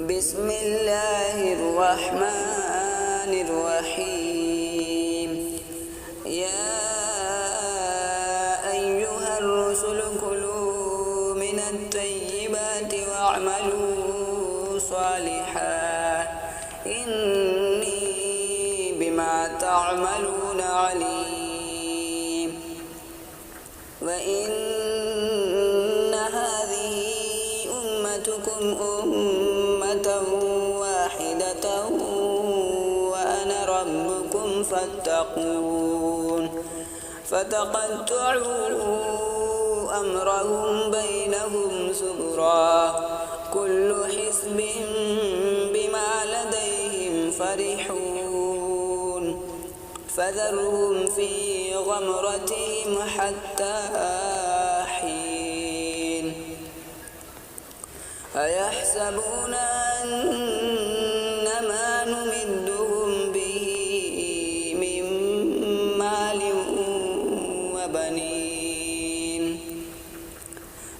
بسم الله الرحمن الرحيم. يا أيها الرسل كلوا من الطيبات واعملوا صالحا إني بما تعملون عليم. وإن هذه أمتكم أمة واحدة وأنا ربكم فاتقون. فتقطعوا أمرهم بينهم زبرا كل حزب بما لديهم فرحون. فذرهم في غمرتهم حتى حين. أيحسبون أن ما نمدهم به من مال وبنين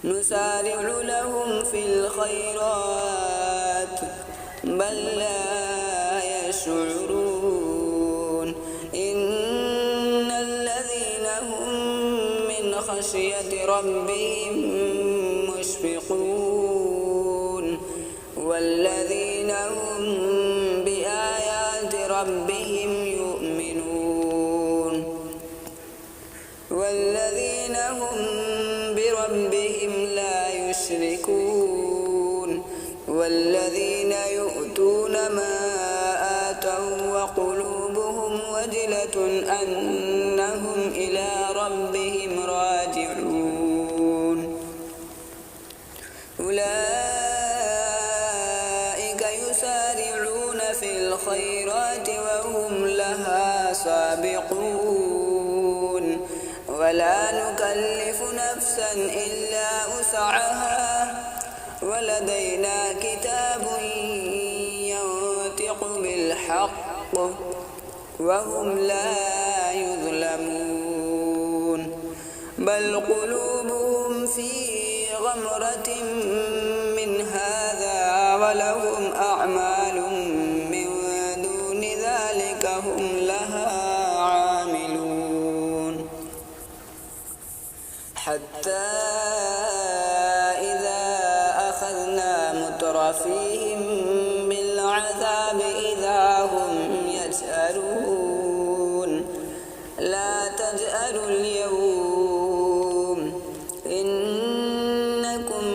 نسارع لهم في الخيرات بل لا يشعرون. إن الذين هم من خشية ربهم مشفقون والذين هم بآيات ربهم يؤمنون والذين هم بربهم لا يشركون والذين يؤتون ما آتوا وقلوبهم وجلة أنهم إلى ربهم راجعون. أولئك يسارعون في الخيرات وهم لها سابقون. ولا نكلف نفسا إلا وسعها ولدينا كتاب ينطق بالحق وهم لا يظلمون. بل قلوبهم في غمرة من هذا ولهم أعمال من دون ذلك هم لها عاملون. حتى إذا أخذنا مترفيهم بالعذاب إذا هم يجأرون. لا تجأروا اليوم إنكم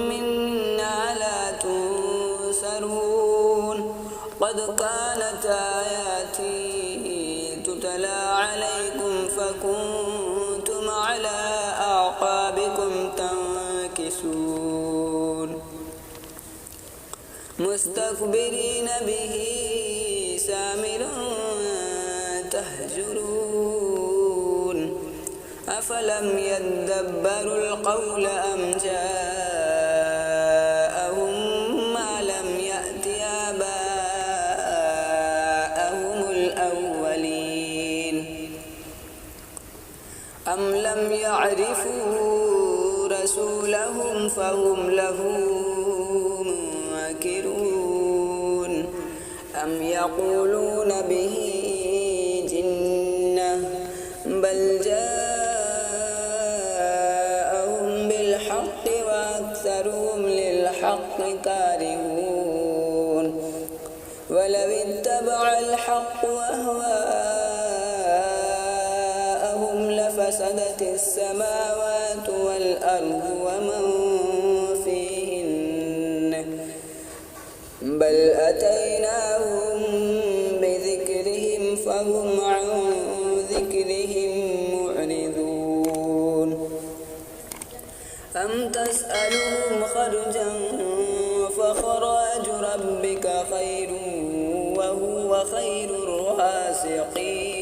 منا لا تنصرون. قد كانت آياتي تتلى عليكم فكنتم على أعقابكم تنكسون مستكبرين به سامرا تهجرون. أفلم يدبروا القول أم جاءهم ما لم يأت آباءهم الأولين أم لم يعرفوا رسولهم فهم له منكرون. أم يقولون به جنة بل جاءهم بالحق وأكثرهم للحق كارهون. ولو اتبع الحق أهواءهم لفسدت السماوات والأرض ومن فيهن بل أتيناهم بذكرهم فهم عن ذكرهم معرضون. أم تسألهم خرجا فخراج ربك خير وهو خير الرازقين.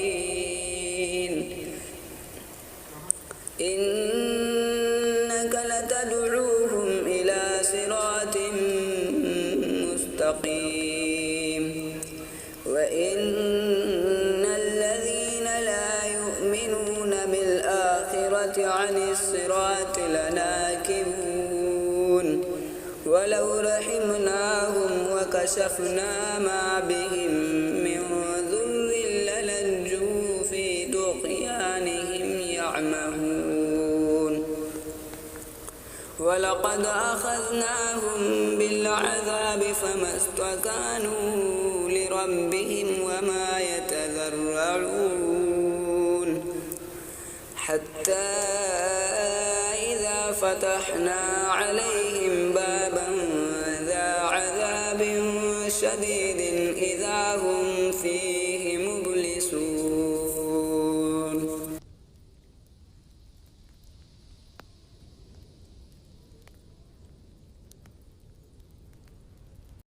إنك لتدعوهم إلى صراط مستقيم. وإن الذين لا يؤمنون بالآخرة عن الصراط لناكبون ولو رحمناهم كشفنا ما بهم من ضر للجوا في طغيانهم يعمهون ولقد أخذناهم بالعذاب فما استكانوا لربهم وما يتذرعون حتى إذا فتحنا عليهم بابا ذا عذاب شديد إذا هم فيه